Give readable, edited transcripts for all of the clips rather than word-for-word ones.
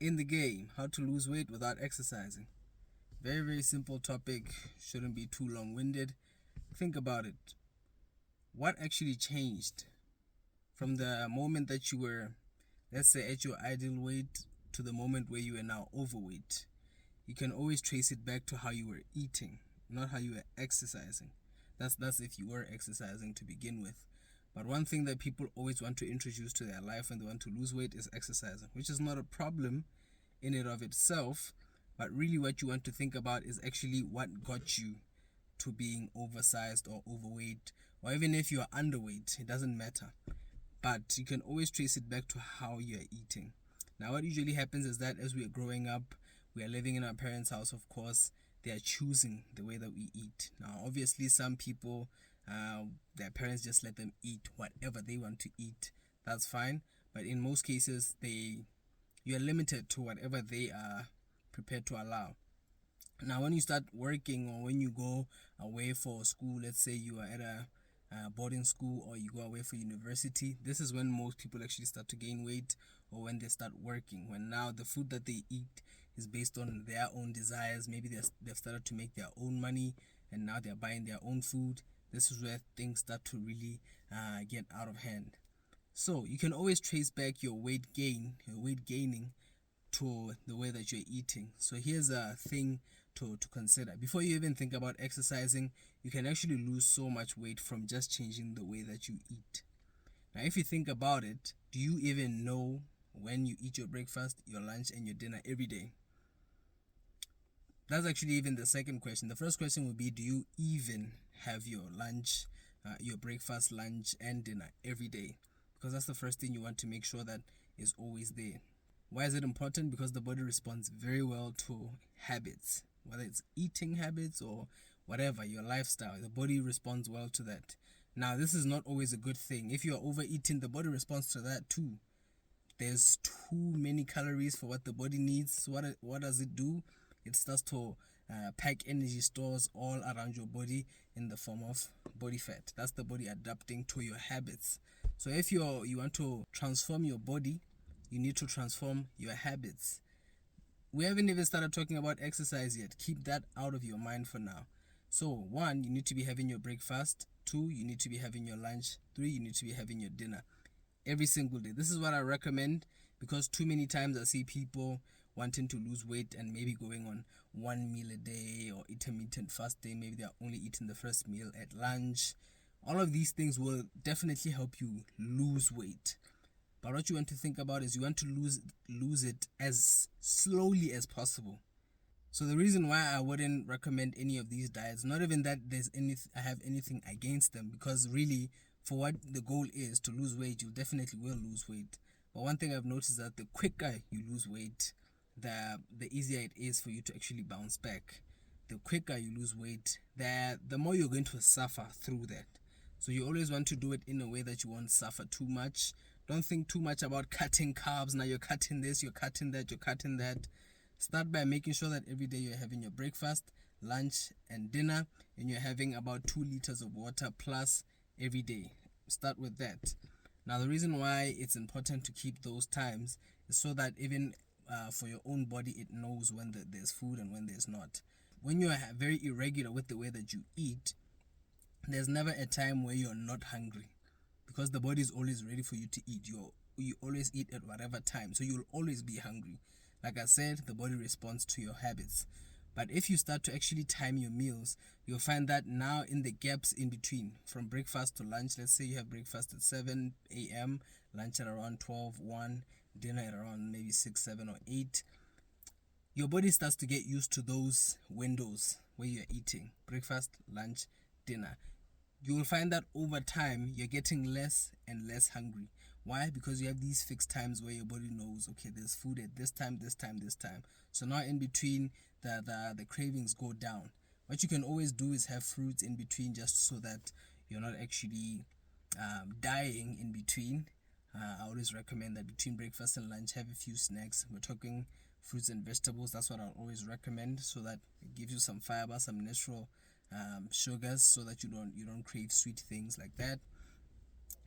in the game, how to lose weight without exercising. Very, very simple topic, shouldn't be too long-winded. Think about it. What actually changed from the moment that you were, let's say, at your ideal weight to the moment where you are now overweight? You can always trace it back to how you were eating, not how you were exercising. That's if you were exercising to begin with. But one thing that people always want to introduce to their life when they want to lose weight is exercising, which is not a problem in and of itself, but really what you want to think about is actually what got you to being oversized or overweight, or even if you are underweight, it doesn't matter. But you can always trace it back to how you are eating. Now, what usually happens is that as we are growing up, we are living in our parents' house, of course, they are choosing the way that we eat. Now, obviously, some people, their parents just let them eat whatever they want to eat. That's fine. But in most cases, you are limited to whatever they are prepared to allow. Now, when you start working or when you go away for school, let's say you are at a boarding school or you go away for university, this is when most people actually start to gain weight, or when they start working, when now the food that they eat is based on their own desires. Maybe they've started to make their own money and now they're buying their own food. This is where things start to really get out of hand. So you can always trace back your weight gaining to the way that you're eating. So here's a thing to consider. Before you even think about exercising, you can actually lose so much weight from just changing the way that you eat. Now, if you think about it, do you even know when you eat your breakfast, your lunch, and your dinner every day? That's actually even the second question. The first question would be, do you even have your lunch, your breakfast, lunch, and dinner every day? Because that's the first thing you want to make sure that is always there. Why is it important? Because the body responds very well to habits, whether it's eating habits or whatever, your lifestyle. The body responds well to that. Now, this is not always a good thing. If you're overeating, the body responds to that too. There's too many calories for what the body needs. So what does it do? It starts to pack energy stores all around your body in the form of body fat. That's the body adapting to your habits. So if you want to transform your body, you need to transform your habits. We haven't even started talking about exercise yet. Keep that out of your mind for now. So 1, you need to be having your breakfast. 2, you need to be having your lunch. 3, you need to be having your dinner every single day. This is what I recommend, because too many times I see people wanting to lose weight and maybe going on 1 meal a day or intermittent fasting. Maybe they're only eating the first meal at lunch. All of these things will definitely help you lose weight. But what you want to think about is you want to lose it as slowly as possible. So the reason why I wouldn't recommend any of these diets, not even that I have anything against them, because really, for what the goal is to lose weight, you definitely will lose weight. But one thing I've noticed is that the quicker you lose weight, the easier it is for you to actually bounce back. The quicker you lose weight, the more you're going to suffer through that. So you always want to do it in a way that you won't suffer too much. Don't think too much about cutting carbs. Now you're cutting this, you're cutting that, you're cutting that. Start by making sure that every day you're having your breakfast, lunch, and dinner, and you're having about 2 liters of water plus every day. Start with that. Now, the reason why it's important to keep those times is so that even for your own body, it knows when there's food and when there's not. When you are very irregular with the way that you eat, there's never a time where you're not hungry, because the body is always ready for you to eat. You always eat at whatever time, so you'll always be hungry. Like I said, the body responds to your habits. But if you start to actually time your meals, you'll find that now in the gaps in between, from breakfast to lunch, let's say you have breakfast at 7 a.m., lunch at around 12, 1, dinner at around maybe 6, 7, or 8, your body starts to get used to those windows where you're eating breakfast, lunch, dinner. You will find that over time, you're getting less and less hungry. Why? Because you have these fixed times where your body knows, okay, there's food at this time, this time, this time. So now in between, the cravings go down. What you can always do is have fruits in between, just so that you're not actually dying in between. I always recommend that between breakfast and lunch, have a few snacks. We're talking fruits and vegetables. That's what I'll always recommend, so that it gives you some fiber, some natural sugars, so that you don't crave sweet things like that.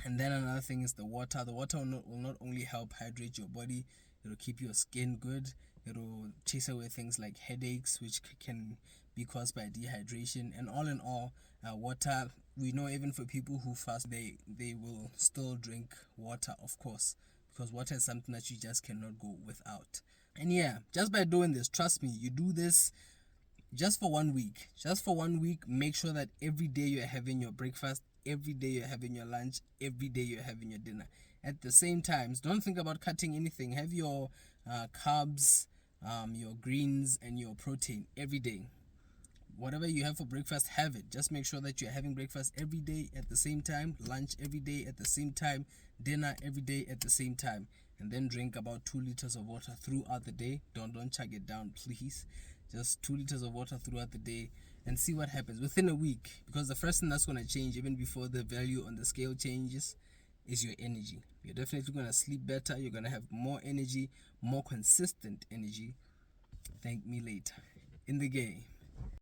And then another thing is the water. The water will not only help hydrate your body, It'll keep your skin good. It'll chase away things like headaches, which can be caused by dehydration. And all in all, water, we know even for people who fast, they will still drink water, of course, because water is something that you just cannot go without. And yeah, just by doing this, trust me, you do this just for 1 week. Just for 1 week, make sure that every day you're having your breakfast, every day you're having your lunch, every day you're having your dinner. At the same time, don't think about cutting anything. Have your carbs, your greens, and your protein every day. Whatever you have for breakfast, have it. Just make sure that you're having breakfast every day at the same time, lunch every day at the same time, dinner every day at the same time, and then drink about 2 liters of water throughout the day. Don't chug it down, please. Just 2 liters of water throughout the day, and see what happens within a week. Because the first thing that's going to change, even before the value on the scale changes, is your energy. You're definitely going to sleep better. You're going to have more energy, more consistent energy. Thank me later. In the game.